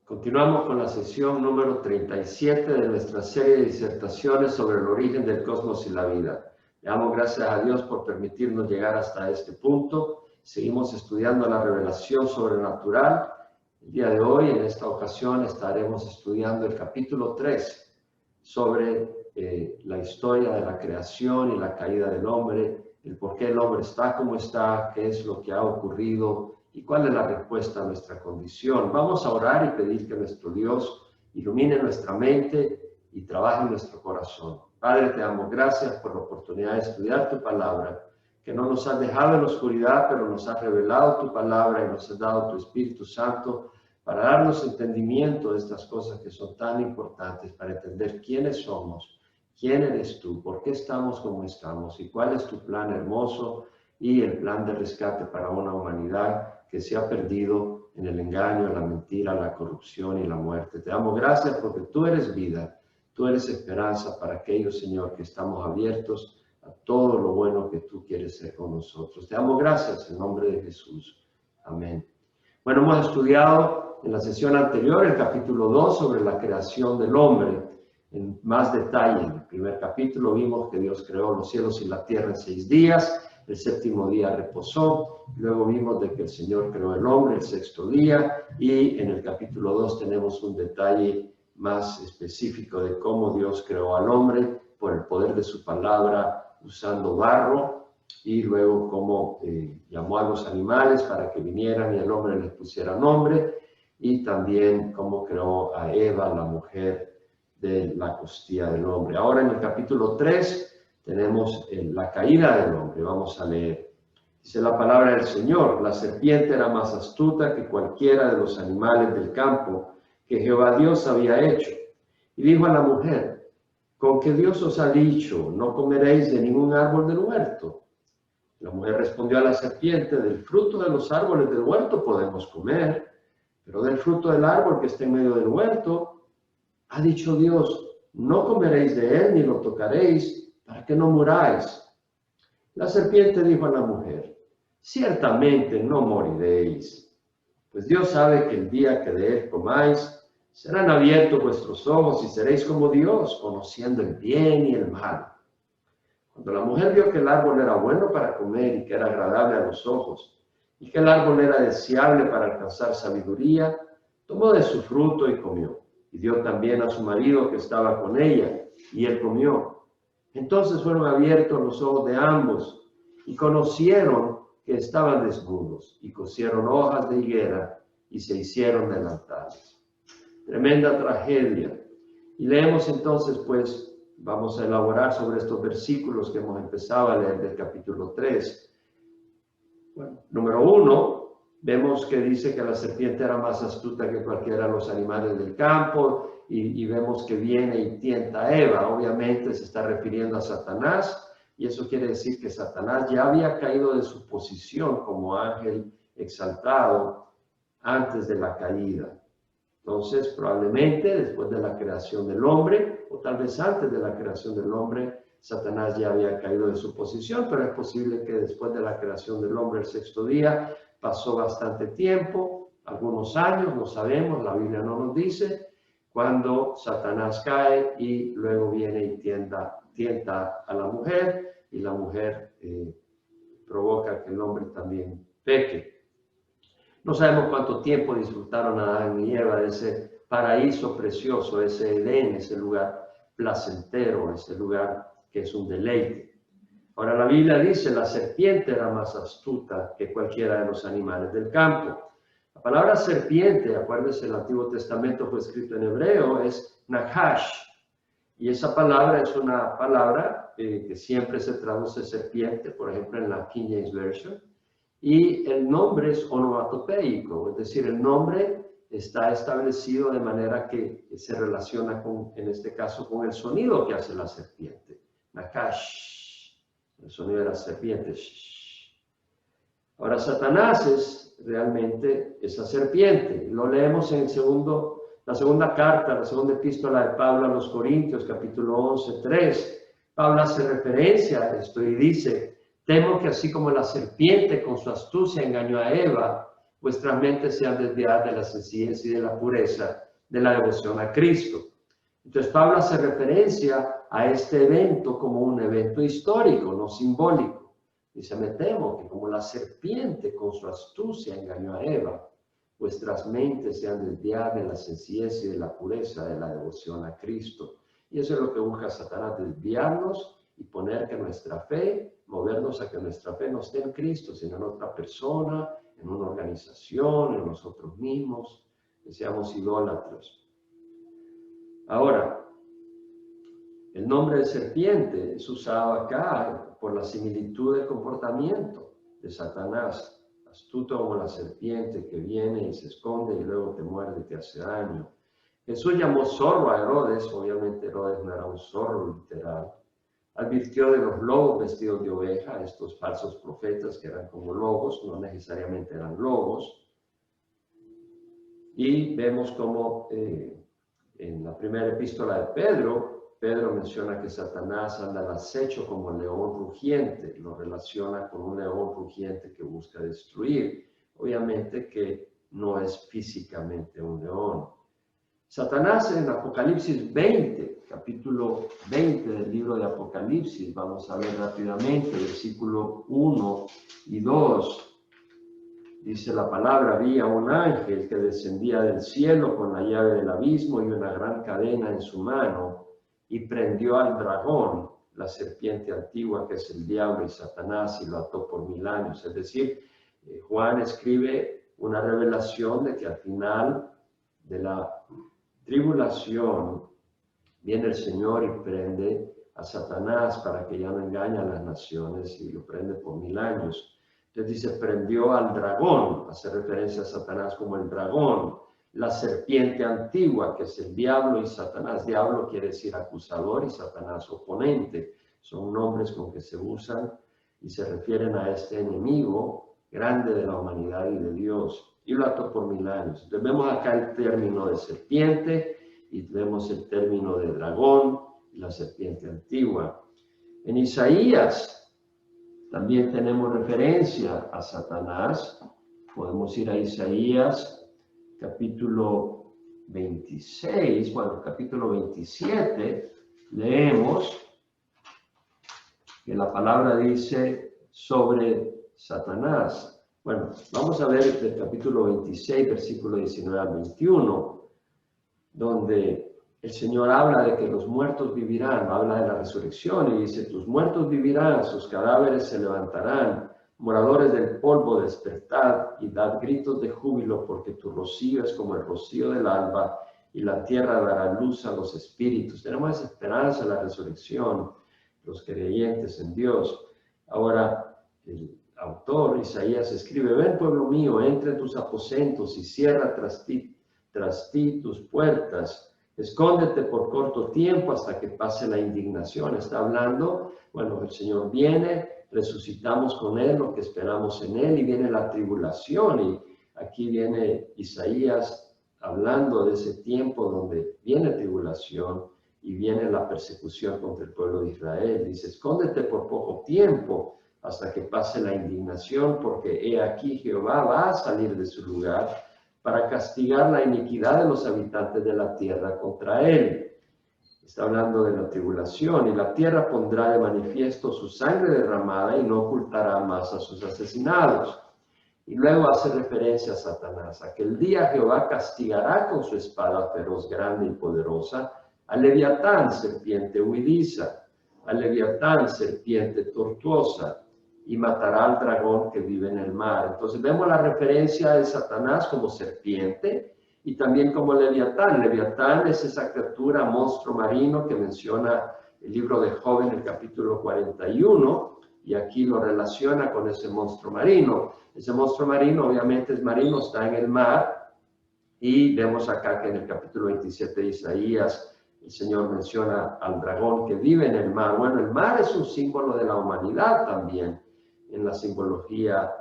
Continuamos con la sesión número 37 de nuestra serie de disertaciones sobre el origen del cosmos y la vida. Le damos gracias a Dios por permitirnos llegar hasta este punto. Seguimos estudiando la revelación sobrenatural. El día de hoy, en esta ocasión, estaremos estudiando el capítulo 3 sobre la historia de la creación y la caída del hombre, el por qué el hombre está como está, qué es lo que ha ocurrido y cuál es la respuesta a nuestra condición. Vamos a orar y pedir que nuestro Dios ilumine nuestra mente y trabaje en nuestro corazón. Padre, te damos gracias por la oportunidad de estudiar tu palabra, que no nos has dejado en la oscuridad, pero nos has revelado tu palabra y nos has dado tu Espíritu Santo para darnos entendimiento de estas cosas que son tan importantes, para entender quiénes somos, quién eres tú, por qué estamos como estamos y cuál es tu plan hermoso y el plan de rescate para una humanidad que se ha perdido en el engaño, la mentira, la corrupción y la muerte. Te damos gracias porque tú eres vida, tú eres esperanza para aquellos, Señor, que estamos abiertos a todo lo bueno que tú quieres hacer con nosotros. Te damos gracias en nombre de Jesús. Amén. Bueno, hemos estudiado en la sesión anterior el capítulo 2 sobre la creación del hombre en más detalle. En el primer capítulo vimos que Dios creó los cielos y la tierra en 6 días. El séptimo día reposó, luego vimos de que el Señor creó el hombre el sexto día, y en el capítulo 2 tenemos un detalle más específico de cómo Dios creó al hombre por el poder de su palabra usando barro, y luego cómo llamó a los animales para que vinieran y el hombre les pusiera nombre, y también cómo creó a Eva, la mujer de la costilla del hombre. Ahora en el capítulo 3 tenemos la caída del hombre. Vamos a leer. Dice la palabra del Señor: la serpiente era más astuta que cualquiera de los animales del campo que Jehová Dios había hecho. Y dijo a la mujer: ¿con qué Dios os ha dicho, no comeréis de ningún árbol del huerto? La mujer respondió a la serpiente: del fruto de los árboles del huerto podemos comer, pero del fruto del árbol que está en medio del huerto, ha dicho Dios, no comeréis de él ni lo tocaréis, para que no muráis. La serpiente dijo a la mujer: ciertamente no moriréis, pues Dios sabe que el día que de él comáis, serán abiertos vuestros ojos y seréis como Dios, conociendo el bien y el mal. Cuando la mujer vio que el árbol era bueno para comer y que era agradable a los ojos, y que el árbol era deseable para alcanzar sabiduría, tomó de su fruto y comió, y dio también a su marido que estaba con ella, y él comió. Entonces fueron abiertos los ojos de ambos y conocieron que estaban desnudos y cosieron hojas de higuera y se hicieron delantales. Tremenda tragedia. Y leemos entonces, pues, vamos a elaborar sobre estos versículos que hemos empezado a leer del capítulo 3. Bueno, número 1, vemos que dice que la serpiente era más astuta que cualquiera de los animales del campo. Y vemos que viene y tienta a Eva. Obviamente se está refiriendo a Satanás, y eso quiere decir que Satanás ya había caído de su posición como ángel exaltado antes de la caída. Entonces, probablemente después de la creación del hombre, o tal vez antes de la creación del hombre, Satanás ya había caído de su posición, pero es posible que después de la creación del hombre, el sexto día, pasó bastante tiempo, algunos años, no sabemos, la Biblia no nos dice, cuando Satanás cae y luego viene y tienta a la mujer, y la mujer provoca que el hombre también peque. No sabemos cuánto tiempo disfrutaron Adán y Eva de ese paraíso precioso, ese Edén, ese lugar placentero, ese lugar que es un deleite. Ahora la Biblia dice, la serpiente era más astuta que cualquiera de los animales del campo. La palabra serpiente, acuérdense, el Antiguo Testamento fue escrito en hebreo, es Nahash. Y esa palabra es una palabra que siempre se traduce serpiente, por ejemplo en la King James Version. Y el nombre es onomatopeico, es decir, el nombre está establecido de manera que se relaciona con, en este caso, con el sonido que hace la serpiente. Nahash, el sonido de la serpiente. Ahora Satanás es realmente esa serpiente. Lo leemos en la segunda carta, la segunda epístola de Pablo a los Corintios, capítulo 11, 3. Pablo hace referencia a esto y dice: temo que así como la serpiente con su astucia engañó a Eva, vuestras mentes sean desviadas de la sencillez y de la pureza de la devoción a Cristo. Entonces Pablo hace referencia a este evento como un evento histórico, no simbólico. Dice, me temo que como la serpiente con su astucia engañó a Eva, vuestras mentes sean desviadas de la sencillez y de la pureza de la devoción a Cristo. Y eso es lo que busca Satanás, desviarnos y poner que nuestra fe, movernos a que nuestra fe no esté en Cristo, sino en otra persona, en una organización, en nosotros mismos, que seamos idólatras. Ahora, el nombre de serpiente es usado acá por la similitud del comportamiento de Satanás, astuto como la serpiente que viene y se esconde y luego te muerde y te hace daño. Jesús llamó zorro a Herodes, obviamente Herodes no era un zorro literal. Advirtió de los lobos vestidos de oveja, estos falsos profetas que eran como lobos, no necesariamente eran lobos. Y vemos como en la primera epístola de Pedro menciona que Satanás anda al acecho como león rugiente, lo relaciona con un león rugiente que busca destruir. Obviamente que no es físicamente un león. Satanás en Apocalipsis 20, capítulo 20 del libro de Apocalipsis, vamos a ver rápidamente, versículo 1 y 2. Dice la palabra, había un ángel que descendía del cielo con la llave del abismo y una gran cadena en su mano, y prendió al dragón, la serpiente antigua que es el diablo y Satanás, y lo ató por 1000 años. Es decir, Juan escribe una revelación de que al final de la tribulación viene el Señor y prende a Satanás para que ya no engañe a las naciones, y lo prende por 1000 años. Entonces dice, prendió al dragón, hace referencia a Satanás como el dragón, la serpiente antigua, que es el diablo y Satanás. Diablo quiere decir acusador y Satanás oponente. Son nombres con que se usan y se refieren a este enemigo grande de la humanidad y de Dios. Y lo ató por 1000 años. Entonces vemos acá el término de serpiente y vemos el término de dragón y la serpiente antigua. En Isaías también tenemos referencia a Satanás. Podemos ir a Isaías, capítulo 26, bueno, capítulo 27, leemos que la palabra dice sobre Satanás. Bueno, vamos a ver el capítulo 26, versículo 19 al 21, donde el Señor habla de que los muertos vivirán, habla de la resurrección y dice, tus muertos vivirán, sus cadáveres se levantarán, moradores del polvo despertad y dad gritos de júbilo, porque tu rocío es como el rocío del alba y la tierra dará luz a los espíritus. Tenemos esa esperanza en la resurrección, los creyentes en Dios. Ahora, el autor Isaías escribe, ven pueblo mío, entra en tus aposentos y cierra tras ti tus puertas. Escóndete por corto tiempo hasta que pase la indignación. Está hablando, bueno, el Señor viene, resucitamos con Él, lo que esperamos en Él, y viene la tribulación. Y aquí viene Isaías hablando de ese tiempo donde viene tribulación y viene la persecución contra el pueblo de Israel. Dice, escóndete por poco tiempo hasta que pase la indignación, porque he aquí Jehová va a salir de su lugar para castigar la iniquidad de los habitantes de la tierra contra él. Está hablando de la tribulación, y la tierra pondrá de manifiesto su sangre derramada y no ocultará más a sus asesinados. Y luego hace referencia a Satanás. Aquel día Jehová castigará con su espada feroz, grande y poderosa, al Leviatán, serpiente huidiza, al Leviatán, serpiente tortuosa, y matará al dragón que vive en el mar. Entonces vemos la referencia de Satanás como serpiente y también como Leviatán. Leviatán es esa criatura, monstruo marino que menciona el libro de Job en el capítulo 41, y aquí lo relaciona con ese monstruo marino. Ese monstruo marino obviamente es marino, está en el mar, y vemos acá que en el capítulo 27 de Isaías el Señor menciona al dragón que vive en el mar. Bueno, el mar es un símbolo de la humanidad también en la simbología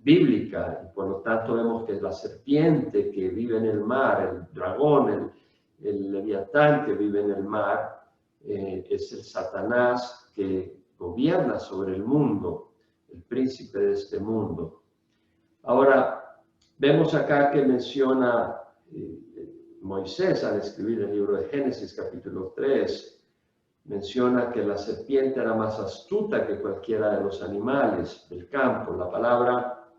bíblica, y por lo tanto vemos que la serpiente que vive en el mar, el dragón, el leviatán que vive en el mar, es el Satanás que gobierna sobre el mundo, el príncipe de este mundo. Ahora, Vemos acá que menciona Moisés al escribir el libro de Génesis capítulo 3, menciona que la serpiente era más astuta que cualquiera de los animales del campo. La palabra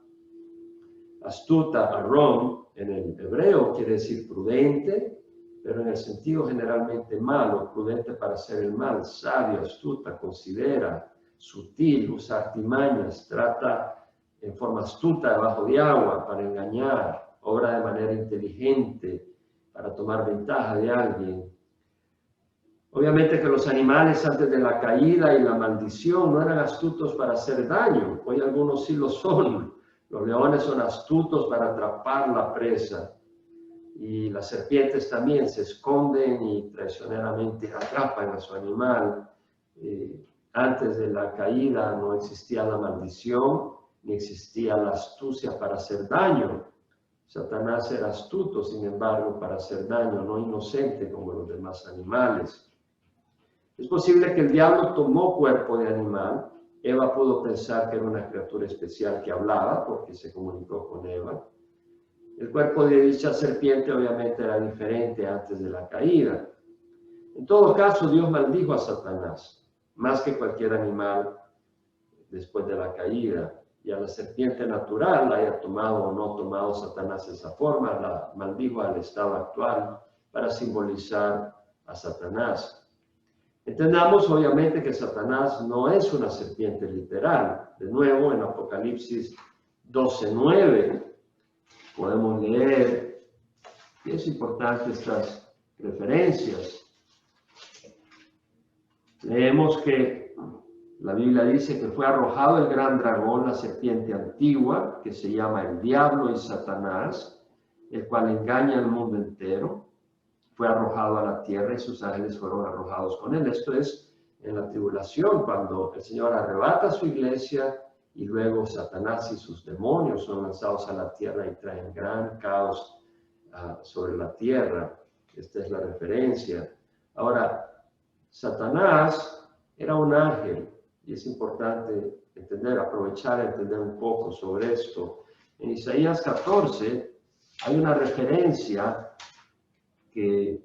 astuta, arom, en el hebreo quiere decir prudente, pero en el sentido generalmente malo, prudente para hacer el mal, sabio, astuta, considera, sutil, usa artimañas, trata en forma astuta debajo de agua para engañar, obra de manera inteligente para tomar ventaja de alguien. Obviamente que los animales antes de la caída y la maldición no eran astutos para hacer daño. Hoy algunos sí lo son. Los leones son astutos para atrapar la presa. Y las serpientes también se esconden y traicioneramente atrapan a su animal. Antes de la caída no existía la maldición, ni existía la astucia para hacer daño. Satanás era astuto, sin embargo, para hacer daño, no inocente como los demás animales. Es posible que el diablo tomó cuerpo de animal. Eva pudo pensar que era una criatura especial que hablaba porque se comunicó con Eva. El cuerpo de dicha serpiente obviamente era diferente antes de la caída. En todo caso, Dios maldijo a Satanás, más que cualquier animal después de la caída. Y a la serpiente natural, la haya tomado o no tomado Satanás de esa forma, la maldijo al estado actual para simbolizar a Satanás. Entendamos obviamente que Satanás no es una serpiente literal. De nuevo, en Apocalipsis 12:9 podemos leer, y es importante estas referencias. Leemos que la Biblia dice que fue arrojado el gran dragón, la serpiente antigua, que se llama el diablo y Satanás, el cual engaña al mundo entero. Fue arrojado a la tierra y sus ángeles fueron arrojados con él. Esto es en la tribulación, cuando el Señor arrebata a su iglesia y luego Satanás y sus demonios son lanzados a la tierra y traen gran caos sobre la tierra. Esta es la referencia. Ahora, Satanás era un ángel y es importante entender, aprovechar a entender un poco sobre esto. En Isaías 14 hay una referencia que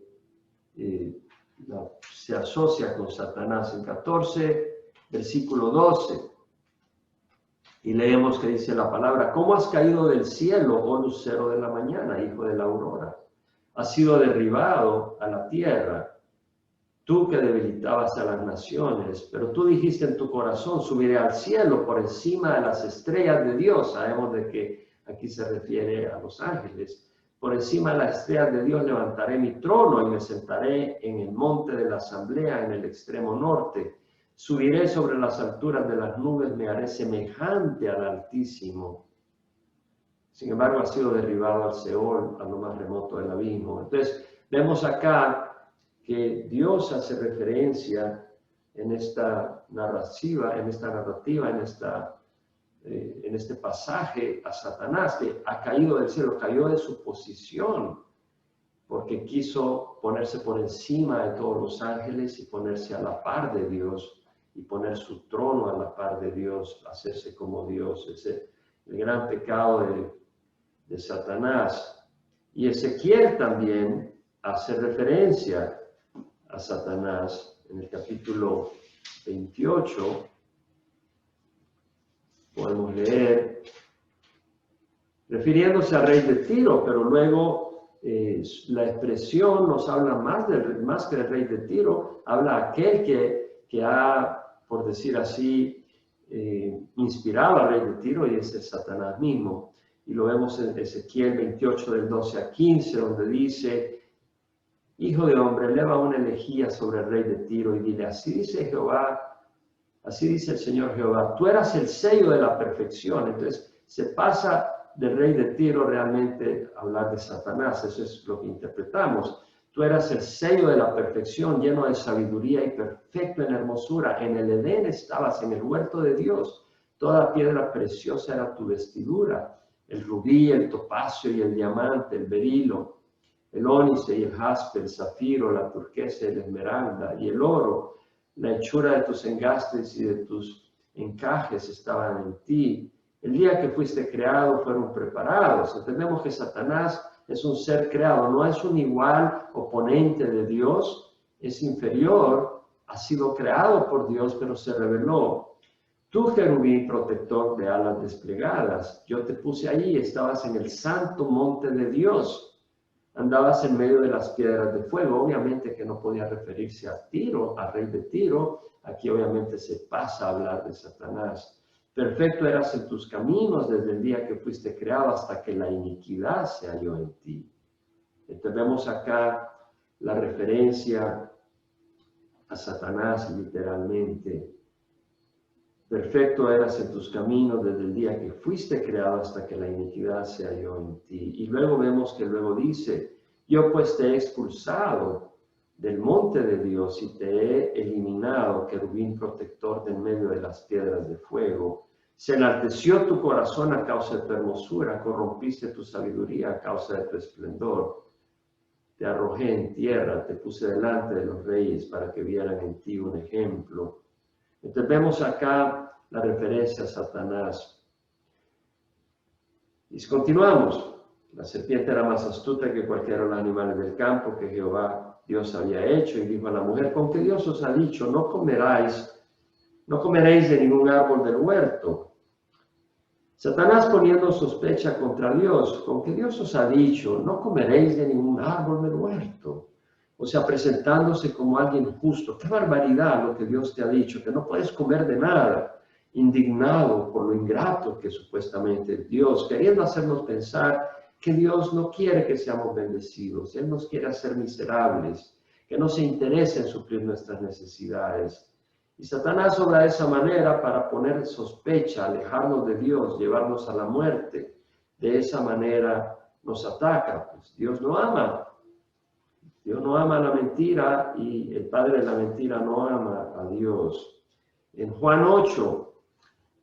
se asocia con Satanás. En 14, versículo 12, y leemos que dice la palabra: ¿Cómo has caído del cielo, oh lucero de la mañana, hijo de la aurora? Has sido derribado a la tierra, tú que debilitabas a las naciones, pero tú dijiste en tu corazón: subiré al cielo por encima de las estrellas de Dios. Sabemos de que aquí se refiere a los ángeles. Por encima de las estrellas de Dios levantaré mi trono y me sentaré en el monte de la asamblea en el extremo norte. Subiré sobre las alturas de las nubes, me haré semejante al Altísimo. Sin embargo, ha sido derribado al Seol, a lo más remoto del abismo. Entonces, vemos acá que Dios hace referencia en esta narrativa, en este pasaje a Satanás, que ha caído del cielo, cayó de su posición, porque quiso ponerse por encima de todos los ángeles y ponerse a la par de Dios, y poner su trono a la par de Dios, hacerse como Dios. Ese es el gran pecado de Satanás. Y Ezequiel también hace referencia a Satanás en el capítulo 28. Podemos leer, refiriéndose al rey de Tiro, pero luego la expresión nos habla más que del rey de Tiro, habla aquel que ha, por decir así, inspirado al rey de Tiro, y es el Satanás mismo. Y lo vemos en Ezequiel 28, del 12 a 15, donde dice: Hijo de hombre, eleva una elegía sobre el rey de Tiro y dile: así dice Jehová, así dice el Señor Jehová, tú eras el sello de la perfección. Entonces se pasa del rey de Tiro realmente a hablar de Satanás. Eso es lo que interpretamos. Tú eras el sello de la perfección, lleno de sabiduría y perfecto en hermosura. En el Edén estabas, en el huerto de Dios. Toda piedra preciosa era tu vestidura: el rubí, el topacio y el diamante, el berilo, el ónice y el jaspe, el zafiro, la turquesa y la esmeralda y el oro. La hechura de tus engastes y de tus encajes estaban en ti. El día que fuiste creado fueron preparados. Entendemos que Satanás es un ser creado, no es un igual oponente de Dios, es inferior, ha sido creado por Dios, pero se rebeló. Tú, querubín protector de alas desplegadas, yo te puse allí, estabas en el santo monte de Dios, andabas en medio de las piedras de fuego. Obviamente que no podía referirse a Tiro, al rey de Tiro. Aquí obviamente se pasa a hablar de Satanás. Perfecto eras en tus caminos desde el día que fuiste creado hasta que la iniquidad se halló en ti. Vemos acá la referencia a Satanás literalmente. Perfecto eras en tus caminos desde el día que fuiste creado hasta que la iniquidad se halló en ti. Y luego vemos que luego dice, yo pues te he expulsado del monte de Dios y te he eliminado, querubín protector de en medio de las piedras de fuego. Se enalteció tu corazón a causa de tu hermosura, corrompiste tu sabiduría a causa de tu esplendor. Te arrojé en tierra, te puse delante de los reyes para que vieran en ti un ejemplo. Entonces vemos acá la referencia a Satanás. Y continuamos. La serpiente era más astuta que cualquiera de los animales del campo que Jehová Dios había hecho, y dijo a la mujer, ¿con qué Dios os ha dicho? No comeréis de ningún árbol del huerto. Satanás poniendo sospecha contra Dios, ¿con qué Dios os ha dicho? No comeréis de ningún árbol del huerto. O sea, presentándose como alguien justo. ¡Qué barbaridad lo que Dios te ha dicho! Que no puedes comer de nada. Indignado por lo ingrato que supuestamente es Dios, queriendo hacernos pensar que Dios no quiere que seamos bendecidos. Él nos quiere hacer miserables, que no se interesa en suplir nuestras necesidades. Y Satanás obra de esa manera para poner sospecha, alejarnos de Dios, llevarnos a la muerte. De esa manera nos ataca. Pues Dios no ama. Dios no ama la mentira y el padre de la mentira no ama a Dios. En Juan 8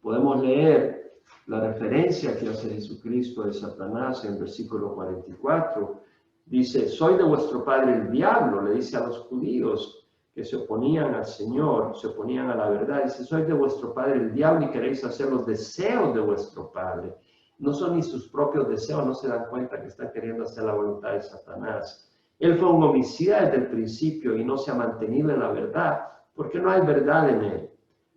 podemos leer la referencia que hace Jesucristo de Satanás en el versículo 44. Dice, soy de vuestro padre el diablo, le dice a los judíos que se oponían al Señor, se oponían a la verdad. Dice, soy de vuestro padre el diablo y queréis hacer los deseos de vuestro padre. No son ni sus propios deseos, no se dan cuenta que están queriendo hacer la voluntad de Satanás. Él fue un homicida desde el principio y no se ha mantenido en la verdad, porque no hay verdad en él.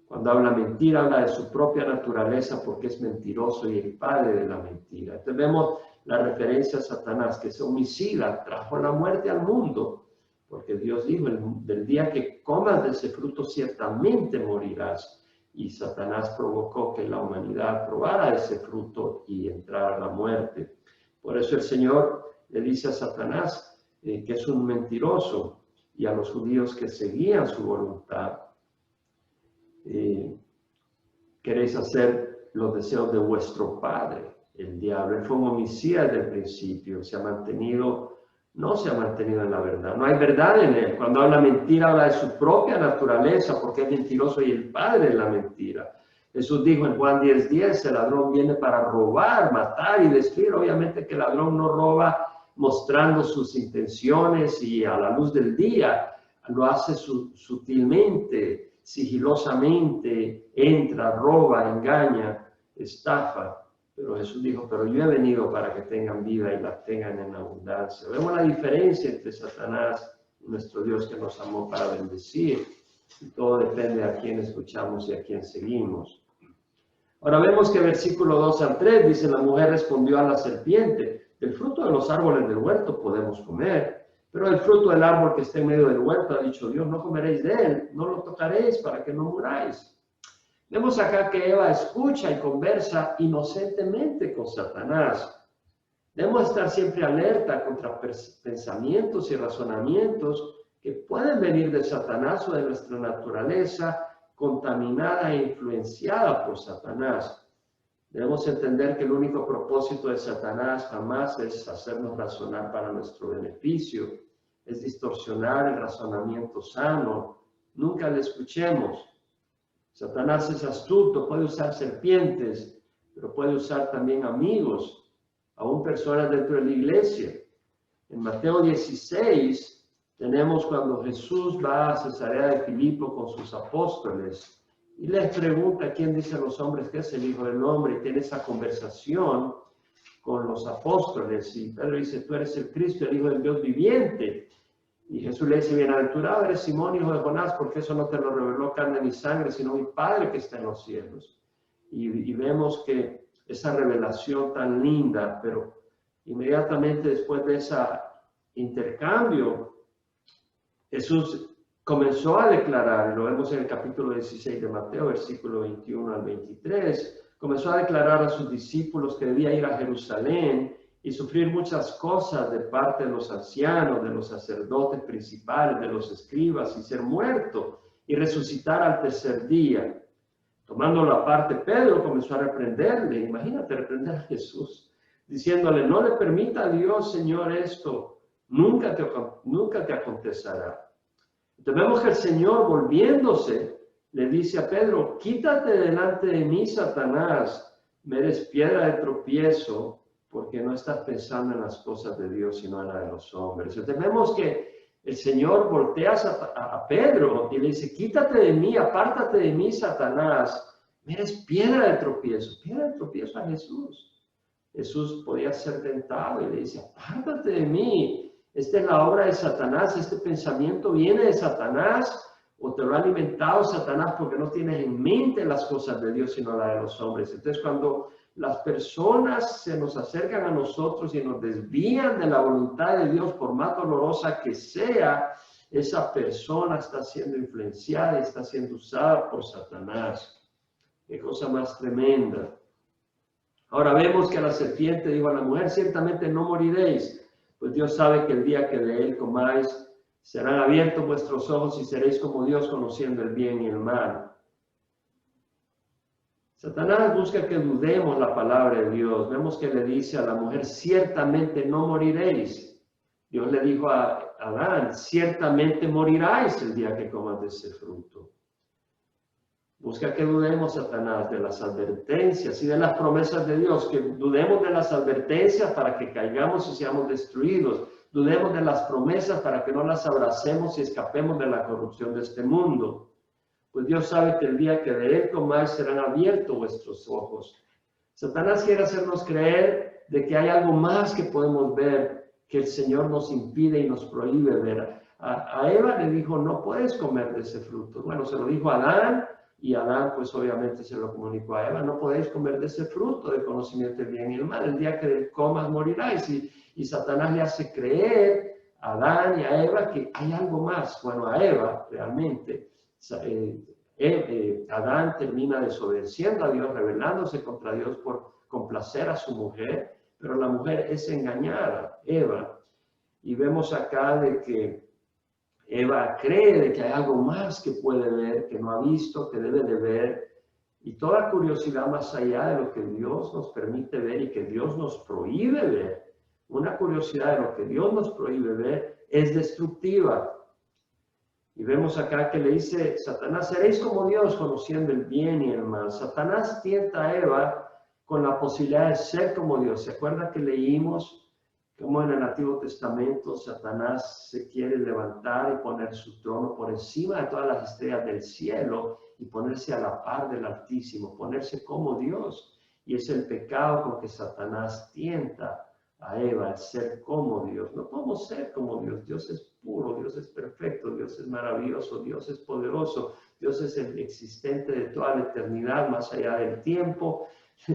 Cuando habla mentira, habla de su propia naturaleza porque es mentiroso y el padre de la mentira. Entonces vemos la referencia a Satanás, que es homicida, trajo la muerte al mundo, porque Dios dijo, del día que comas de ese fruto ciertamente morirás. Y Satanás provocó que la humanidad probara ese fruto y entrara a la muerte. Por eso el Señor le dice a Satanás que es un mentiroso, y a los judíos que seguían su voluntad, queréis hacer los deseos de vuestro padre, el diablo. Él fue un homicida desde el principio, no se ha mantenido en la verdad, no hay verdad en él. Cuando habla mentira, habla de su propia naturaleza, porque es mentiroso y el padre es la mentira. Jesús dijo en Juan 10:10, el ladrón viene para robar, matar y destruir. Obviamente que el ladrón no roba mostrando sus intenciones y a la luz del día, lo hace sutilmente, sigilosamente, entra, roba, engaña, estafa. Pero Jesús dijo, pero yo he venido para que tengan vida y la tengan en abundancia. Vemos la diferencia entre Satanás y nuestro Dios que nos amó para bendecir. Y todo depende a quién escuchamos y a quién seguimos. Ahora vemos que versículo 2 al 3 dice, la mujer respondió a la serpiente, del fruto de los árboles del huerto podemos comer, pero el fruto del árbol que está en medio del huerto, ha dicho Dios, no comeréis de él, no lo tocaréis para que no muráis. Vemos acá que Eva escucha y conversa inocentemente con Satanás. Debemos estar siempre alerta contra pensamientos y razonamientos que pueden venir de Satanás o de nuestra naturaleza contaminada e influenciada por Satanás. Debemos entender que el único propósito de Satanás jamás es hacernos razonar para nuestro beneficio, es distorsionar el razonamiento sano. Nunca le escuchemos. Satanás es astuto, puede usar serpientes, pero puede usar también amigos, aún personas dentro de la iglesia. En Mateo 16 tenemos cuando Jesús va a Cesarea de Filipo con sus apóstoles y les pregunta quién dicen los hombres que es el Hijo del Hombre, y tiene esa conversación con los apóstoles, y Pedro dice, tú eres el Cristo, el Hijo del Dios viviente. Y Jesús le dice, bienaventurado eres Simón, hijo de Jonás, porque eso no te lo reveló carne ni sangre, sino mi Padre que está en los cielos. Y vemos que esa revelación tan linda, pero inmediatamente después de ese intercambio, Jesús comenzó a declarar, y lo vemos en el capítulo 16 de Mateo, versículo 21 al 23, comenzó a declarar a sus discípulos que debía ir a Jerusalén y sufrir muchas cosas de parte de los ancianos, de los sacerdotes principales, de los escribas, y ser muerto y resucitar al tercer día. Tomando la parte, Pedro comenzó a reprenderle, imagínate reprender a Jesús, diciéndole, no le permita a Dios, Señor, esto, nunca te acontecerá. Entonces vemos que el Señor, volviéndose, le dice a Pedro, quítate delante de mí, Satanás, me eres piedra de tropiezo, porque no estás pensando en las cosas de Dios, sino en las de los hombres. Entonces vemos que el Señor voltea a Pedro y le dice, quítate de mí, apártate de mí, Satanás, eres piedra de tropiezo a Jesús. Jesús podía ser tentado y le dice, apártate de mí, esta es la obra de Satanás, este pensamiento viene de Satanás, o te lo ha alimentado Satanás porque no tienes en mente las cosas de Dios, sino las de los hombres. Entonces cuando las personas se nos acercan a nosotros y nos desvían de la voluntad de Dios, por más dolorosa que sea, esa persona está siendo influenciada y está siendo usada por Satanás. Qué cosa más tremenda. Ahora vemos que la serpiente dijo a la mujer, ciertamente no moriréis, pues Dios sabe que el día que de él comáis, serán abiertos vuestros ojos y seréis como Dios, conociendo el bien y el mal. Satanás busca que dudemos la palabra de Dios. Vemos que le dice a la mujer, ciertamente no moriréis. Dios le dijo a Adán, ciertamente moriráis el día que comas de ese fruto. Busca que dudemos, Satanás, de las advertencias y de las promesas de Dios, que dudemos de las advertencias para que caigamos y seamos destruidos. Dudemos de las promesas para que no las abracemos y escapemos de la corrupción de este mundo. Pues Dios sabe que el día que de él comáis serán abiertos vuestros ojos. Satanás quiere hacernos creer de que hay algo más que podemos ver, que el Señor nos impide y nos prohíbe ver. A Eva le dijo, no puedes comer de ese fruto. Bueno, se lo dijo a Adán, y Adán pues obviamente se lo comunicó a Eva, no podéis comer de ese fruto del conocimiento del bien y el mal. El día que comas moriráis. Y Satanás le hace creer a Adán y a Eva que hay algo más. Bueno, a Eva realmente. Adán termina desobedeciendo a Dios, rebelándose contra Dios por complacer a su mujer, pero la mujer es engañada, Eva. Y vemos acá de que Eva cree de que hay algo más que puede ver, que no ha visto, que debe de ver. Y toda curiosidad más allá de lo que Dios nos permite ver y que Dios nos prohíbe ver, una curiosidad de lo que Dios nos prohíbe ver, es destructiva. Y vemos acá que le dice, Satanás, seréis como Dios, conociendo el bien y el mal. Satanás tienta a Eva con la posibilidad de ser como Dios. ¿Se acuerda que leímos cómo en el Antiguo Testamento Satanás se quiere levantar y poner su trono por encima de todas las estrellas del cielo y ponerse a la par del Altísimo, ponerse como Dios? Y es el pecado con que Satanás tienta a Eva, el ser como Dios. No podemos ser como Dios. Dios es puro, Dios es perfecto, Dios es maravilloso, Dios es poderoso, Dios es el existente de toda la eternidad, más allá del tiempo.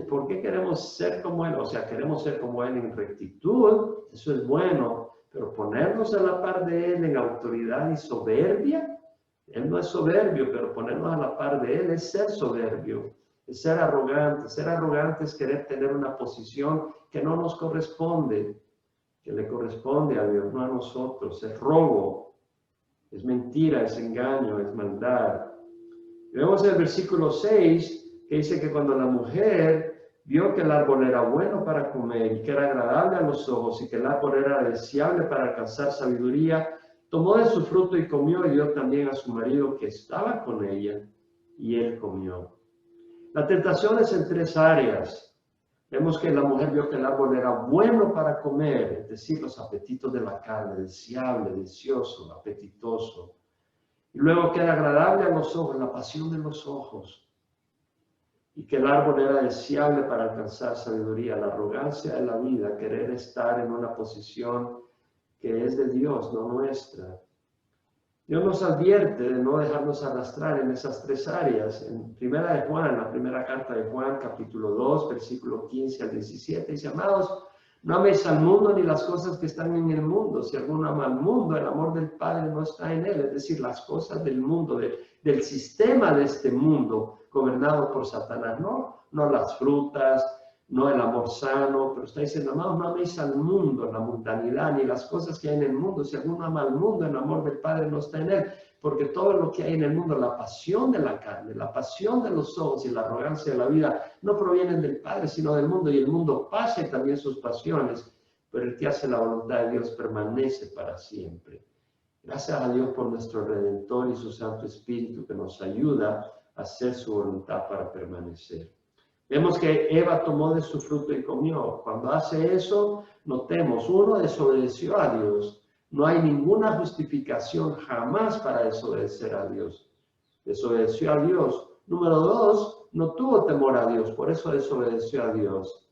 ¿Por qué queremos ser como Él? O sea, queremos ser como Él en rectitud, eso es bueno, pero ponernos a la par de Él en autoridad y soberbia, Él no es soberbio, pero ponernos a la par de Él es ser soberbio. Es ser arrogante. Ser arrogante es querer tener una posición que no nos corresponde, que le corresponde a Dios, no a nosotros. Es robo, es mentira, es engaño, es maldad. Y vemos el versículo 6 que dice que cuando la mujer vio que el árbol era bueno para comer y que era agradable a los ojos y que el árbol era deseable para alcanzar sabiduría, tomó de su fruto y comió, y dio también a su marido que estaba con ella, y él comió. La tentación es en tres áreas. Vemos que la mujer vio que el árbol era bueno para comer, es decir, los apetitos de la carne, deseable, deseoso, apetitoso. Y luego que era agradable a los ojos, la pasión de los ojos. Y que el árbol era deseable para alcanzar sabiduría, la arrogancia de la vida, querer estar en una posición que es de Dios, no nuestra. Dios nos advierte de no dejarnos arrastrar en esas tres áreas. En Primera de Juan, la primera carta de Juan, capítulo 2, versículo 15 al 17, dice: amados, no améis al mundo ni las cosas que están en el mundo. Si alguno ama al mundo, el amor del Padre no está en él. Es decir, las cosas del mundo, del sistema de este mundo, gobernado por Satanás. No las frutas, no el amor sano, pero está diciendo: amados, no améis al mundo, la mundanidad, ni las cosas que hay en el mundo. Si alguno ama al mundo, el amor del Padre no está en él. Porque todo lo que hay en el mundo, la pasión de la carne, la pasión de los ojos y la arrogancia de la vida, no provienen del Padre, sino del mundo. Y el mundo pasa y también sus pasiones, pero el que hace la voluntad de Dios permanece para siempre. Gracias a Dios por nuestro Redentor y su Santo Espíritu, que nos ayuda a hacer su voluntad para permanecer. Vemos que Eva tomó de su fruto y comió. Cuando hace eso, notemos, uno, desobedeció a Dios. No hay ninguna justificación jamás para desobedecer a Dios. Desobedeció a Dios. Número dos, no tuvo temor a Dios, por eso desobedeció a Dios.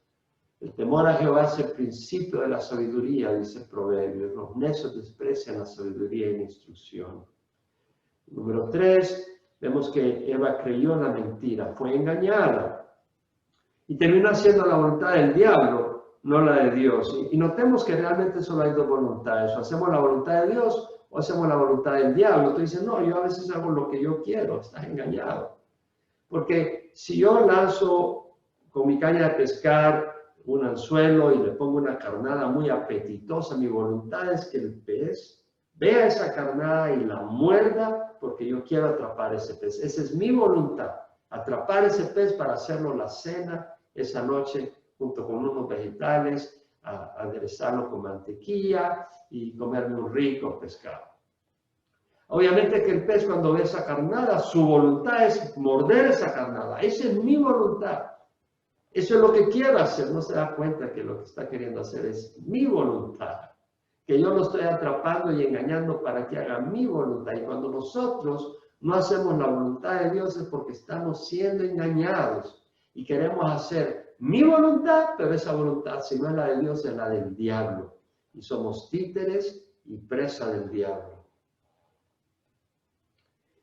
El temor a Jehová es el principio de la sabiduría, dice Proverbios. Los necios desprecian la sabiduría y la instrucción. Número tres, vemos que Eva creyó en la mentira, fue engañada y terminó haciendo la voluntad del diablo, no la de Dios. Y notemos que realmente solo hay dos voluntades: o hacemos la voluntad de Dios o hacemos la voluntad del diablo. Tú dices: no, yo a veces hago lo que yo quiero. Estás engañado. Porque si yo lanzo con mi caña de pescar un anzuelo y le pongo una carnada muy apetitosa, mi voluntad es que el pez vea esa carnada y la muerda, porque yo quiero atrapar ese pez. Esa es mi voluntad, atrapar ese pez para hacerlo la cena esa noche, junto con unos vegetales, aderezarlo con mantequilla y comerme un rico pescado. Obviamente que el pez, cuando ve esa carnada, su voluntad es morder esa carnada. Esa es mi voluntad. Eso es lo que quiero hacer. No se da cuenta que lo que está queriendo hacer es mi voluntad. Que yo lo estoy atrapando y engañando para que haga mi voluntad. Y cuando nosotros no hacemos la voluntad de Dios es porque estamos siendo engañados. Y queremos hacer mi voluntad, pero esa voluntad, si no es la de Dios, es la del diablo. Y somos títeres y presa del diablo.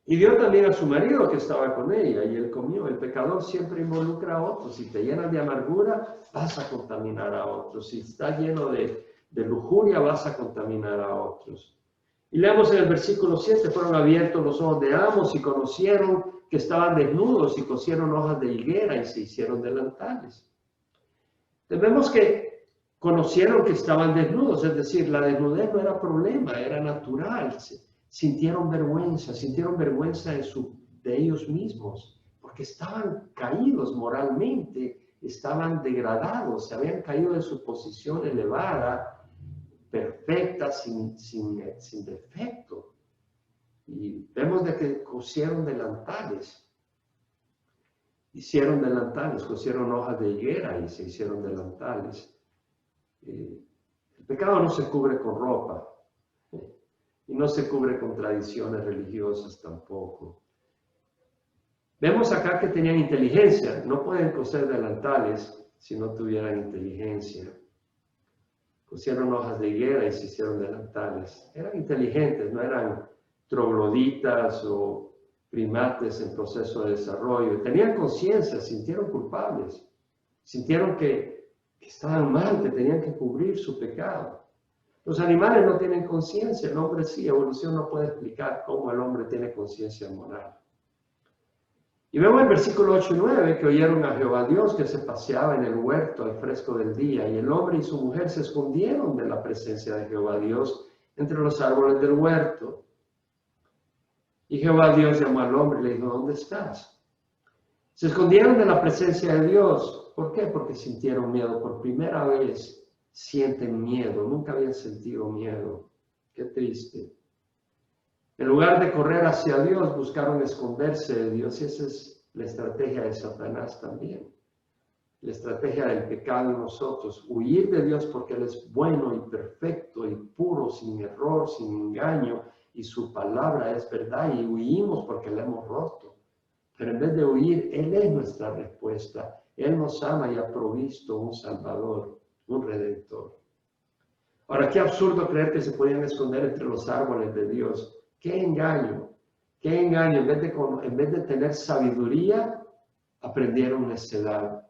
Y dio también a su marido que estaba con ella, y él comió. El pecador siempre involucra a otros. Si te llenas de amargura, vas a contaminar a otros. Si estás lleno de lujuria, vas a contaminar a otros. Y leemos en el versículo 7, fueron abiertos los ojos de ambos y conocieron que estaban desnudos y cosieron hojas de higuera y se hicieron delantales. Vemos que conocieron que estaban desnudos, es decir, la desnudez no era problema, era natural. Sintieron vergüenza de ellos mismos, porque estaban caídos moralmente, estaban degradados, se habían caído de su posición elevada, perfecta, sin defecto. Y vemos de que cosieron delantales, cosieron hojas de higuera y se hicieron delantales. El pecado no se cubre con ropa. Y no se cubre con tradiciones religiosas tampoco. Vemos acá que tenían inteligencia. No pueden coser delantales si no tuvieran inteligencia. Cosieron hojas de higuera y se hicieron delantales. Eran inteligentes, no eran trogloditas o primates en proceso de desarrollo. Tenían conciencia, sintieron culpables. Sintieron que estaban mal, que tenían que cubrir su pecado. Los animales no tienen conciencia, el hombre sí. Evolución no puede explicar cómo el hombre tiene conciencia moral. Y vemos el versículo 8 y 9 que oyeron a Jehová Dios que se paseaba en el huerto al fresco del día, y el hombre y su mujer se escondieron de la presencia de Jehová Dios entre los árboles del huerto. Y Jehová Dios llamó al hombre y le dijo: ¿dónde estás? Se escondieron de la presencia de Dios. ¿Por qué? Porque sintieron miedo. Por primera vez sienten miedo, nunca habían sentido miedo. Qué triste. En lugar de correr hacia Dios, buscaron esconderse de Dios, y esa es la estrategia de Satanás también. La estrategia del pecado en nosotros, huir de Dios porque Él es bueno y perfecto y puro, sin error, sin engaño, y su palabra es verdad y huimos porque la hemos roto. Pero en vez de huir, Él es nuestra respuesta. Él nos ama y ha provisto un Salvador, un Redentor. Ahora, qué absurdo creer que se podían esconder entre los árboles de Dios. ¡Qué engaño! ¡Qué engaño! En vez de tener sabiduría, aprendieron necedad,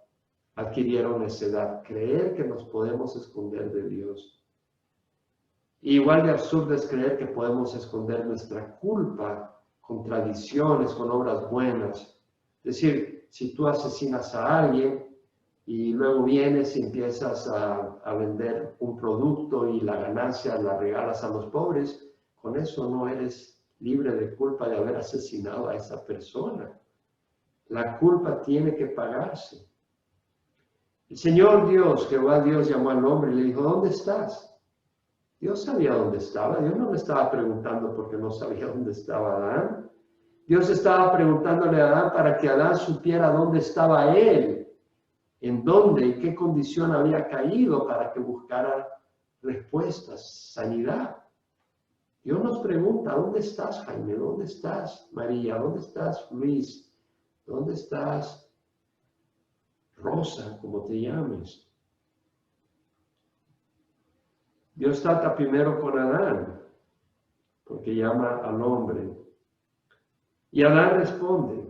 adquirieron necedad. Creer que nos podemos esconder de Dios. Y igual de absurdo es creer que podemos esconder nuestra culpa con tradiciones, con obras buenas. Es decir, si tú asesinas a alguien y luego vienes y empiezas a vender un producto y la ganancia la regalas a los pobres, con eso no eres libre de culpa de haber asesinado a esa persona. La culpa tiene que pagarse. El Señor Dios, Jehová Dios, llamó al hombre y le dijo, ¿dónde estás? Dios sabía dónde estaba. Dios no le estaba preguntando porque no sabía dónde estaba Adán. Dios estaba preguntándole a Adán para que Adán supiera dónde estaba él, en dónde y qué condición había caído para que buscara respuestas, sanidad. Dios nos pregunta, ¿dónde estás, Jaime? ¿Dónde estás, María? ¿Dónde estás, Luis? ¿Dónde estás, Rosa, como te llames? Dios trata primero con Adán, porque llama al hombre. Y Adán responde.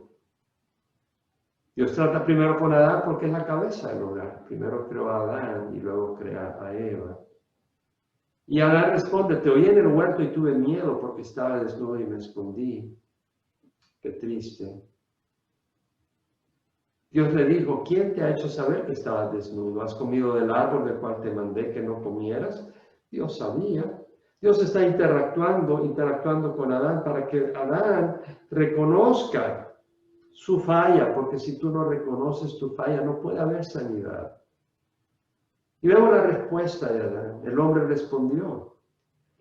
Dios trata primero con Adán porque es la cabeza del hogar. Primero creó a Adán y luego crea a Eva. Y Adán responde, te oí en el huerto y tuve miedo porque estaba desnudo y me escondí. Qué triste. Dios le dijo, ¿quién te ha hecho saber que estabas desnudo? ¿Has comido del árbol del cual te mandé que no comieras? Dios sabía. Dios está interactuando con Adán para que Adán reconozca su falla, porque si tú no reconoces tu falla, no puede haber sanidad. Y vemos la respuesta de Adán. El hombre respondió,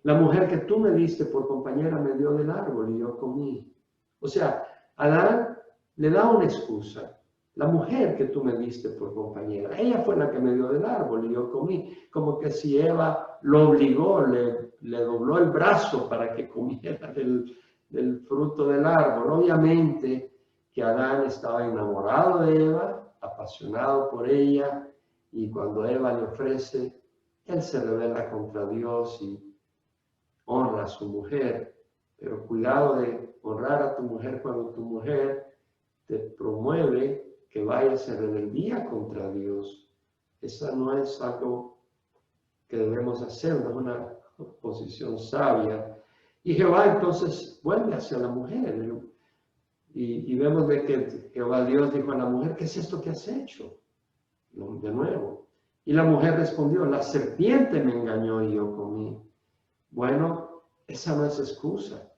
la mujer que tú me diste por compañera me dio del árbol y yo comí. O sea, Adán le da una excusa. La mujer que tú me diste por compañera, ella fue la que me dio del árbol y yo comí. Como que si Eva lo obligó, le dobló el brazo para que comiera del fruto del árbol. Obviamente que Adán estaba enamorado de Eva, apasionado por ella, y cuando Eva le ofrece, él se rebela contra Dios y honra a su mujer. Pero cuidado de honrar a tu mujer cuando tu mujer te promueve que vayas en rebeldía contra Dios. Esa no es algo que debemos hacer, no es una posición sabia. Y Jehová entonces vuelve hacia la mujer. Y vemos de que Jehová Dios dijo a la mujer, ¿qué es esto que has hecho? De nuevo. Y la mujer respondió, la serpiente me engañó y yo comí. Bueno, esa no es excusa.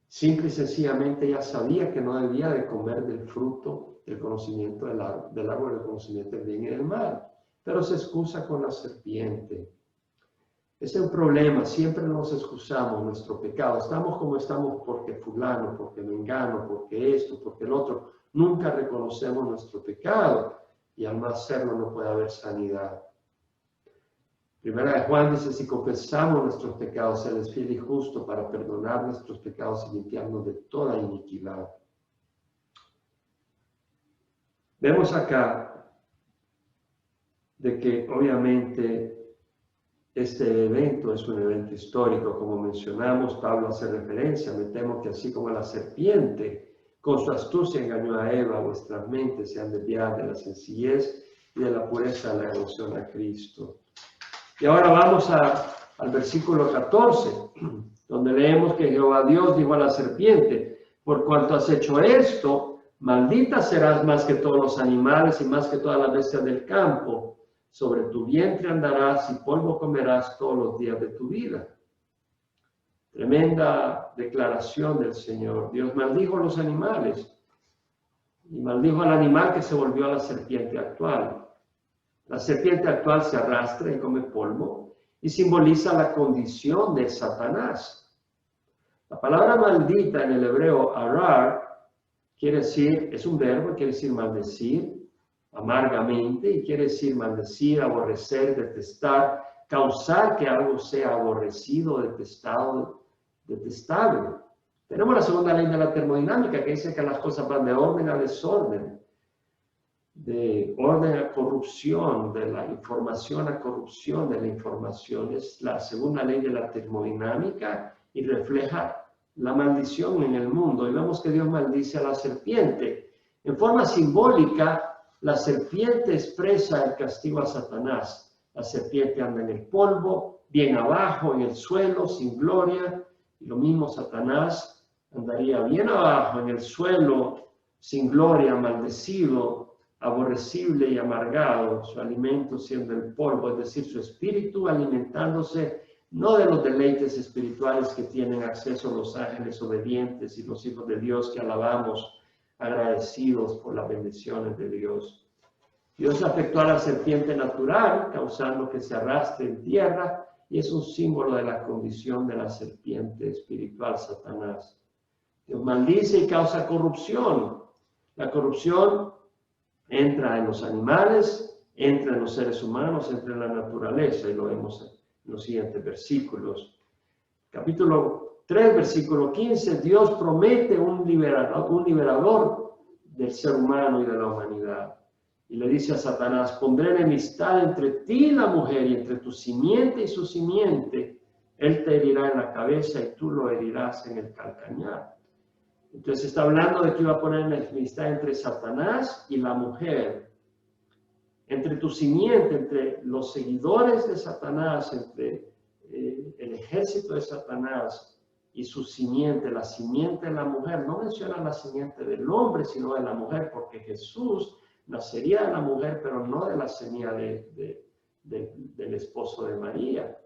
Simple y sencillamente ella sabía que no debía de comer del fruto del conocimiento del árbol del conocimiento del bien y del mal. Pero se excusa con la serpiente. Ese es un problema, siempre nos excusamos nuestro pecado. Estamos como estamos porque fulano, porque mengano, porque esto, porque el otro. Nunca reconocemos nuestro pecado y al no hacerlo no puede haber sanidad. Primera de Juan dice, si confesamos nuestros pecados, Él es fiel y justo para perdonar nuestros pecados y limpiarnos de toda iniquidad. Vemos acá de que obviamente este evento es un evento histórico, como mencionamos, Pablo hace referencia, me temo que así como la serpiente con su astucia engañó a Eva, vuestras mentes se han desviado de la sencillez y de la pureza de la devoción a Cristo. Y ahora vamos al versículo 14, donde leemos que Jehová Dios dijo a la serpiente, por cuanto has hecho esto, maldita serás más que todos los animales y más que todas las bestias del campo. Sobre tu vientre andarás y polvo comerás todos los días de tu vida. Tremenda declaración del Señor. Dios maldijo a los animales y maldijo al animal que se volvió a la serpiente actual. La serpiente actual se arrastra y come polvo y simboliza la condición de Satanás. La palabra maldita en el hebreo arar quiere decir, es un verbo, quiere decir maldecir amargamente y quiere decir maldecir, aborrecer, detestar, causar que algo sea aborrecido, detestado, detestable. Tenemos la segunda ley de la termodinámica que dice que las cosas van de orden a desorden, de orden a corrupción, de la información a corrupción de la información. Es la segunda ley de la termodinámica y refleja la maldición en el mundo. Y vemos que Dios maldice a la serpiente. En forma simbólica, la serpiente expresa el castigo a Satanás. La serpiente anda en el polvo, bien abajo, en el suelo, sin gloria. Y lo mismo Satanás andaría bien abajo, en el suelo, sin gloria, maldecido, aborrecible y amargado, su alimento siendo el polvo, es decir, su espíritu alimentándose no de los deleites espirituales que tienen acceso los ángeles obedientes y los hijos de Dios que alabamos, agradecidos por las bendiciones de Dios. Dios afectó a la serpiente natural, causando que se arrastre en tierra, y es un símbolo de la condición de la serpiente espiritual, Satanás. Dios maldice y causa corrupción. La corrupción entra en los animales, entra en los seres humanos, entra en la naturaleza, y lo vemos en los siguientes versículos. Capítulo 3, versículo 15, Dios promete un liberador del ser humano y de la humanidad. Y le dice a Satanás, pondré enemistad entre ti y la mujer, y entre tu simiente y su simiente. Él te herirá en la cabeza y tú lo herirás en el calcañar. Entonces está hablando de que iba a poner enemistad entre Satanás y la mujer. Entre tu simiente, entre los seguidores de Satanás, entre el ejército de Satanás y su simiente, la simiente de la mujer. No menciona la simiente del hombre, sino de la mujer, porque Jesús nacería de la mujer, pero no de la semilla del esposo de María.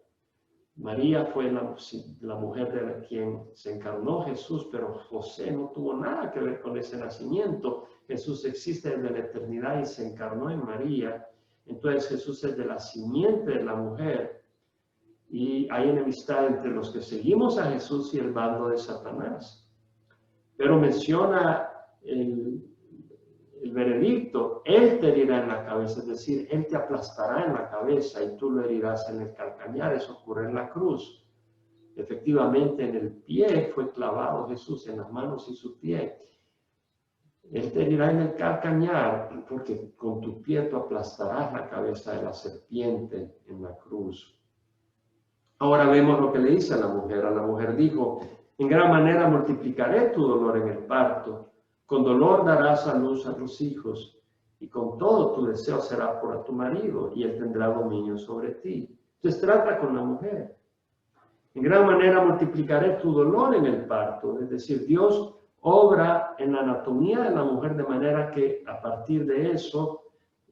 María fue la mujer de quien se encarnó Jesús, pero José no tuvo nada que ver con ese nacimiento. Jesús existe desde la eternidad y se encarnó en María. Entonces Jesús es de la simiente de la mujer. Y hay enemistad entre los que seguimos a Jesús y el bando de Satanás. Pero menciona el veredicto, Él te herirá en la cabeza, es decir, Él te aplastará en la cabeza y tú lo herirás en el calcañar. Eso ocurre en la cruz. Efectivamente, en el pie fue clavado Jesús, en las manos y su pie. Él te herirá en el calcañar, porque con tu pie tú aplastarás la cabeza de la serpiente en la cruz. Ahora vemos lo que le dice a la mujer. A la mujer dijo, en gran manera multiplicaré tu dolor en el parto. Con dolor darás a luz a tus hijos, y con todo tu deseo será por tu marido, y él tendrá dominio sobre ti. Entonces trata con la mujer. En gran manera multiplicaré tu dolor en el parto. Es decir, Dios obra en la anatomía de la mujer de manera que a partir de eso,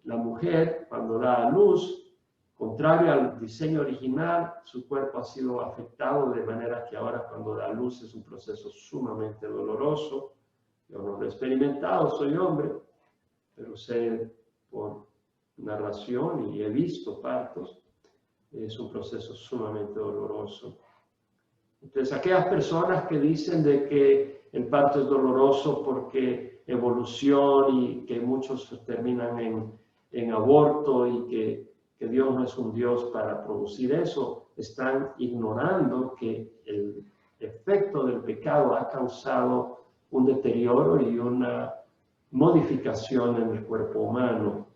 la mujer, cuando da a luz, contrario al diseño original, su cuerpo ha sido afectado de manera que ahora cuando da a luz es un proceso sumamente doloroso. Yo no lo he experimentado, soy hombre, pero sé por narración y he visto partos. Es un proceso sumamente doloroso. Entonces, aquellas personas que dicen de que el parto es doloroso porque evolución y que muchos terminan en aborto y que Dios no es un Dios para producir eso, están ignorando que el efecto del pecado ha causado un deterioro y una modificación en el cuerpo humano.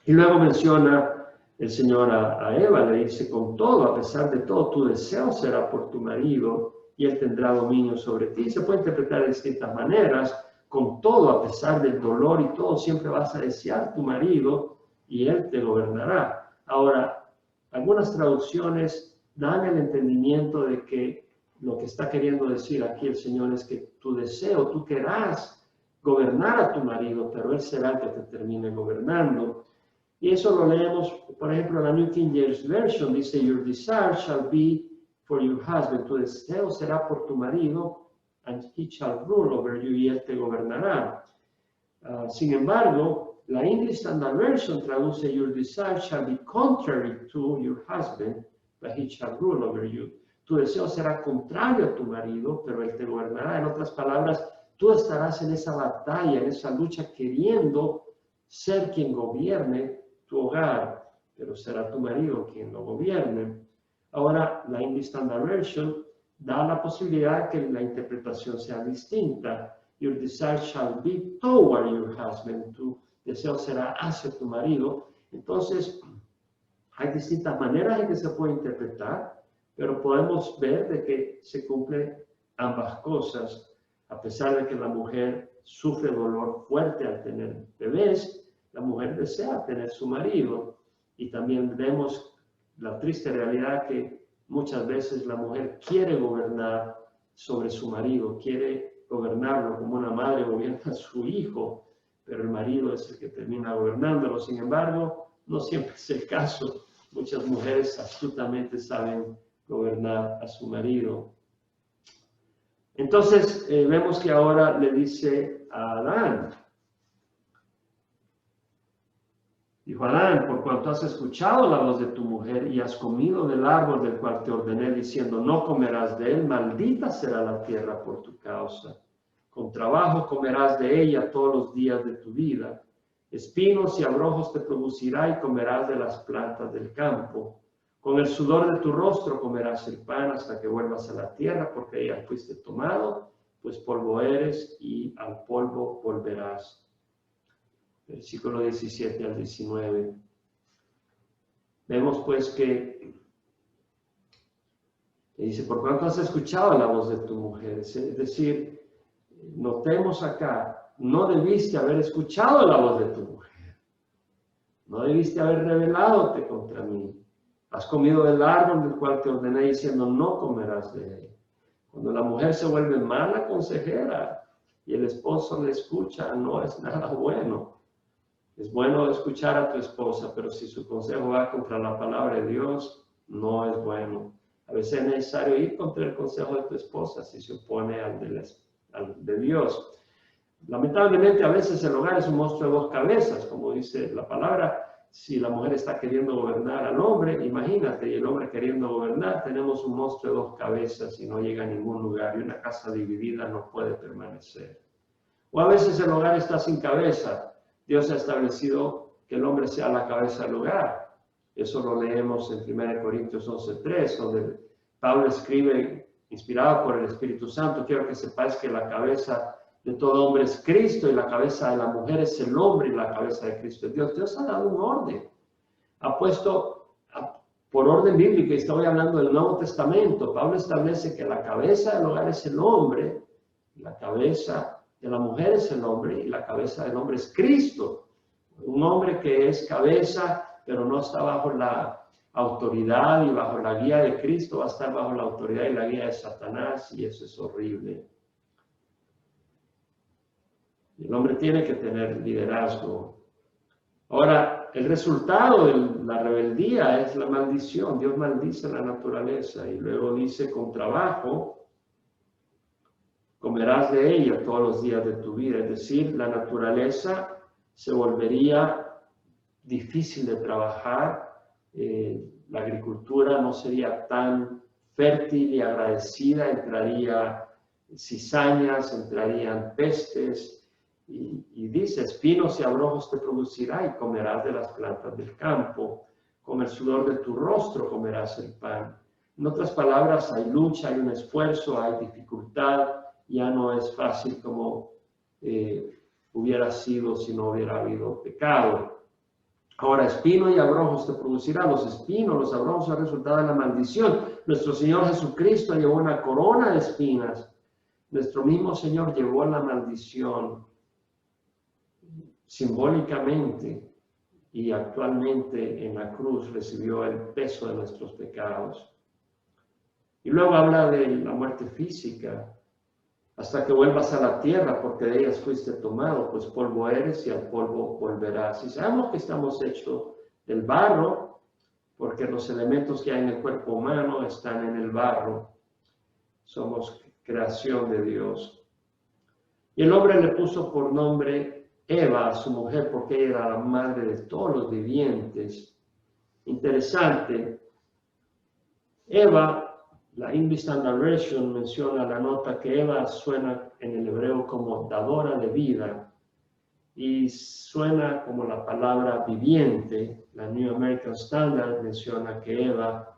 Y luego menciona el Señor a Eva, le dice, con todo, a pesar de todo, tu deseo será por tu marido y él tendrá dominio sobre ti. Se puede interpretar de distintas maneras. Con todo, a pesar del dolor y todo, siempre vas a desear tu marido y él te gobernará. Ahora, algunas traducciones dan el entendimiento de que lo que está queriendo decir aquí el Señor es que tu deseo, tú querrás gobernar a tu marido, pero él será el que te termine gobernando. Y eso lo leemos, por ejemplo, en la New King James Version, dice, your desire shall be for your husband, tu deseo será por tu marido, and he shall rule over you, y él te gobernará. Sin embargo, la English Standard Version traduce, your desire shall be contrary to your husband, but he shall rule over you. Tu deseo será contrario a tu marido, pero él te gobernará. En otras palabras, tú estarás en esa batalla, en esa lucha, queriendo ser quien gobierne tu hogar, pero será tu marido quien lo gobierne. Ahora, la English Standard Version da la posibilidad que la interpretación sea distinta. Your desire shall be toward your husband. Tu deseo será hacia tu marido. Entonces, hay distintas maneras en que se puede interpretar, pero podemos ver de que se cumplen ambas cosas. A pesar de que la mujer sufre dolor fuerte al tener bebés, la mujer desea tener su marido. Y también vemos la triste realidad que muchas veces la mujer quiere gobernar sobre su marido, quiere gobernarlo como una madre gobierna a su hijo, pero el marido es el que termina gobernándolo. Sin embargo, no siempre es el caso. Muchas mujeres astutamente saben gobernar a su marido. Entonces, vemos que ahora le dice a Adán, dijo Adán, por cuanto has escuchado la voz de tu mujer y has comido del árbol del cual te ordené, diciendo, no comerás de él, maldita será la tierra por tu causa. Con trabajo comerás de ella todos los días de tu vida. Espinos y abrojos te producirá y comerás de las plantas del campo. Con el sudor de tu rostro comerás el pan hasta que vuelvas a la tierra, porque ella fuiste tomado, pues polvo eres y al polvo volverás. Versículo 17 al 19. Vemos pues que dice, por cuanto has escuchado la voz de tu mujer. Es decir, notemos acá, no debiste haber escuchado la voz de tu mujer. No debiste haber rebelándote contra mí. Has comido del árbol del cual te ordené diciendo, no comerás de él. Cuando la mujer se vuelve mala consejera y el esposo le escucha, no es nada bueno. Es bueno escuchar a tu esposa, pero si su consejo va contra la palabra de Dios, no es bueno. A veces es necesario ir contra el consejo de tu esposa si se opone al de Dios. Lamentablemente, a veces el hogar es un monstruo de dos cabezas, como dice la palabra. Si la mujer está queriendo gobernar al hombre, imagínate, y el hombre queriendo gobernar, tenemos un monstruo de dos cabezas y no llega a ningún lugar, y una casa dividida no puede permanecer. O a veces el hogar está sin cabeza. Dios ha establecido que el hombre sea la cabeza del hogar. Eso lo leemos en 1 Corintios 11:3, donde Pablo escribe, inspirado por el Espíritu Santo, quiero que sepáis que la cabeza de todo hombre es Cristo y la cabeza de la mujer es el hombre y la cabeza de Cristo es Dios. Dios ha dado un orden. Ha puesto, por orden bíblico, y estoy hablando del Nuevo Testamento, Pablo establece que la cabeza del hogar es el hombre, la cabeza de la mujer es el hombre y la cabeza del hombre es Cristo. Un hombre que es cabeza, pero no está bajo la autoridad y bajo la guía de Cristo, va a estar bajo la autoridad y la guía de Satanás, y eso es horrible. El hombre tiene que tener liderazgo. Ahora, el resultado de la rebeldía es la maldición. Dios maldice la naturaleza y luego dice, con trabajo comerás de ella todos los días de tu vida. Es decir, la naturaleza se volvería difícil de trabajar. La agricultura no sería tan fértil y agradecida. Entraría cizañas, entrarían pestes. Y dice, espinos y abrojos te producirá y comerás de las plantas del campo. Con el sudor de tu rostro comerás el pan. En otras palabras, hay lucha, hay un esfuerzo, hay dificultad. Ya no es fácil como hubiera sido si no hubiera habido pecado. Ahora, espino y abrojos te producirá. Los espinos, los abrojos son resultado de la maldición. Nuestro Señor Jesucristo llevó una corona de espinas. Nuestro mismo Señor llevó la maldición simbólicamente y actualmente en la cruz recibió el peso de nuestros pecados. Y luego habla de la muerte física. Hasta que vuelvas a la tierra, porque de ellas fuiste tomado, pues polvo eres y al polvo volverás. Y sabemos que estamos hechos del barro, porque los elementos que hay en el cuerpo humano están en el barro. Somos creación de Dios. Y el hombre le puso por nombre Eva a su mujer, porque ella era la madre de todos los vivientes. Interesante. Eva, la English Standard Version menciona la nota que Eva suena en el hebreo como dadora de vida y suena como la palabra viviente. La New American Standard menciona que Eva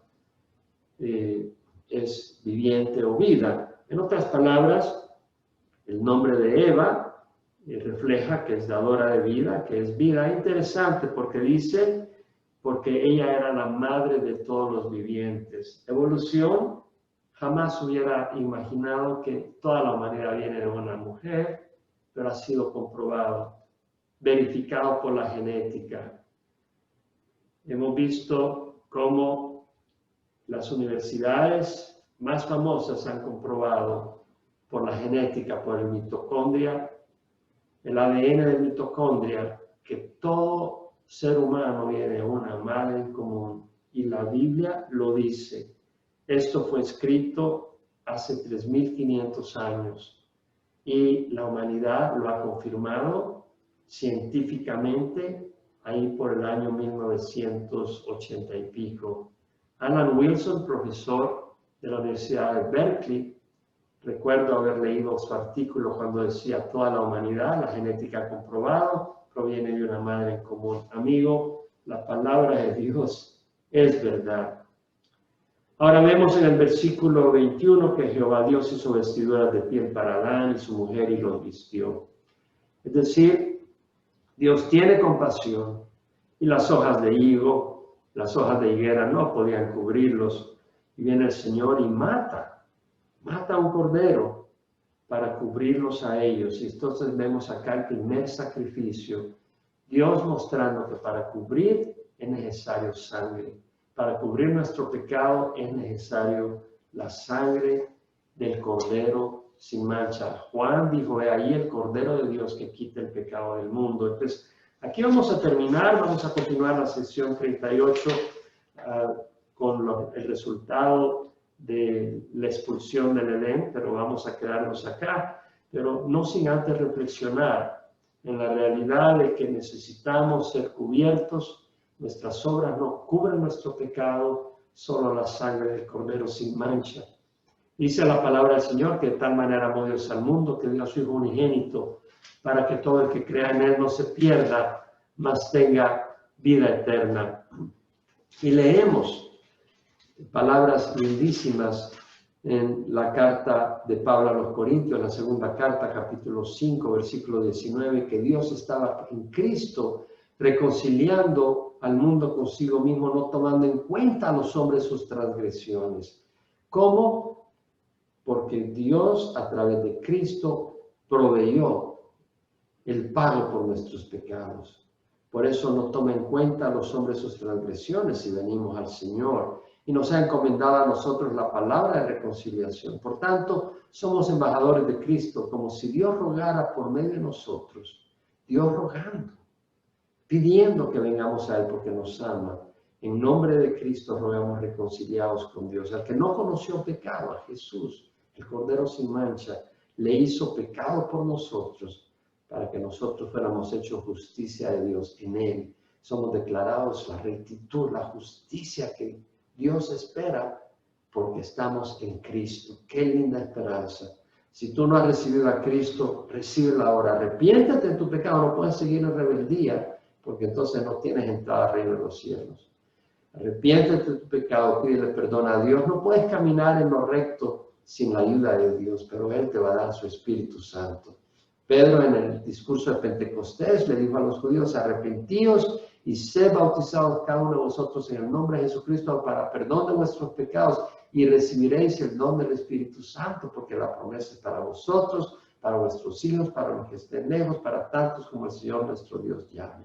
es viviente o vida. En otras palabras, el nombre de Eva refleja que es dadora de vida, que es vida. Interesante porque dice, porque ella era la madre de todos los vivientes. Evolución, jamás hubiera imaginado que toda la humanidad viene de una mujer, pero ha sido comprobado, verificado por la genética. Hemos visto cómo las universidades más famosas han comprobado por la genética, por el mitocondria, el ADN del mitocondria, que todo ser humano viene de una madre en común. Y la Biblia lo dice. Esto fue escrito hace 3.500 años y la humanidad lo ha confirmado científicamente ahí por el año 1980 y pico. Alan Wilson, profesor de la Universidad de Berkeley, recuerdo haber leído su artículo cuando decía toda la humanidad, la genética comprobado, proviene de una madre en común. Amigo, la palabra de Dios es verdad. Ahora vemos en el versículo 21 que Jehová Dios hizo vestiduras de piel para Adán y su mujer y los vistió. Es decir, Dios tiene compasión y las hojas de higo, las hojas de higuera no podían cubrirlos. Y viene el Señor y mata a un cordero para cubrirlos a ellos. Y entonces vemos acá el primer sacrificio. Dios mostrando que para cubrir es necesario sangre. Para cubrir nuestro pecado es necesario la sangre del Cordero sin mancha. Juan dijo, he ahí el Cordero de Dios que quita el pecado del mundo. Entonces, aquí vamos a terminar, vamos a continuar la sesión 38 con el resultado de la expulsión del Edén, pero vamos a quedarnos acá, pero no sin antes reflexionar en la realidad de que necesitamos ser cubiertos. Nuestras obras no cubren nuestro pecado, solo la sangre del Cordero sin mancha. Dice la palabra del Señor que de tal manera amó Dios al mundo que dio a su Hijo unigénito para que todo el que crea en Él no se pierda, mas tenga vida eterna. Y leemos palabras lindísimas en la carta de Pablo a los Corintios, la segunda carta, capítulo 5, versículo 19, que Dios estaba en Cristo reconciliando al mundo consigo mismo, no tomando en cuenta a los hombres sus transgresiones. ¿Cómo? Porque Dios a través de Cristo proveyó el pago por nuestros pecados. Por eso no toma en cuenta a los hombres sus transgresiones si venimos al Señor. Y nos ha encomendado a nosotros la palabra de reconciliación. Por tanto, somos embajadores de Cristo, como si Dios rogara por medio de nosotros. Dios rogando, pidiendo que vengamos a Él porque nos ama. En nombre de Cristo rogamos reconciliados con Dios. Al que no conoció pecado, a Jesús, el Cordero sin mancha, le hizo pecado por nosotros, para que nosotros fuéramos hechos justicia de Dios en Él. Somos declarados la rectitud, la justicia que Dios espera porque estamos en Cristo. ¡Qué linda esperanza! Si tú no has recibido a Cristo, recíbelo ahora. Arrepiéntete de tu pecado, no puedes seguir en rebeldía, porque entonces no tienes entrada al reino de los cielos. Arrepiéntete de tu pecado, pídele perdón a Dios. No puedes caminar en lo recto sin la ayuda de Dios, pero Él te va a dar su Espíritu Santo. Pedro en el discurso de Pentecostés le dijo a los judíos, arrepentíos y sed bautizados cada uno de vosotros en el nombre de Jesucristo para perdón de vuestros pecados y recibiréis el don del Espíritu Santo, porque la promesa es para vosotros, para vuestros hijos, para los que estén lejos, para tantos como el Señor nuestro Dios llame.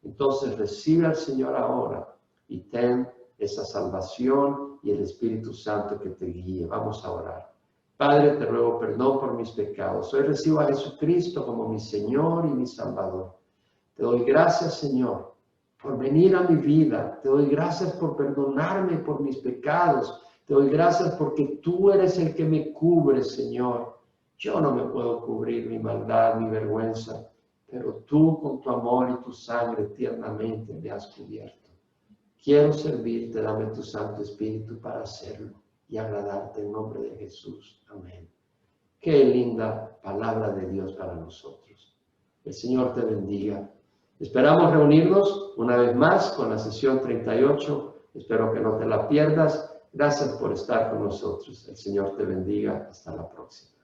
Entonces recibe al Señor ahora y ten esa salvación y el Espíritu Santo que te guíe. Vamos a orar. Padre, te ruego perdón por mis pecados. Hoy recibo a Jesucristo como mi Señor y mi Salvador. Te doy gracias, Señor, por venir a mi vida. Te doy gracias por perdonarme por mis pecados. Te doy gracias porque tú eres el que me cubre, Señor. Yo no me puedo cubrir mi maldad, mi vergüenza, pero tú con tu amor y tu sangre tiernamente me has cubierto. Quiero servirte, dame tu Santo Espíritu para hacerlo y agradarte en nombre de Jesús. Amén. Qué linda palabra de Dios para nosotros. El Señor te bendiga. Esperamos reunirnos una vez más con la sesión 38. Espero que no te la pierdas. Gracias por estar con nosotros. El Señor te bendiga. Hasta la próxima.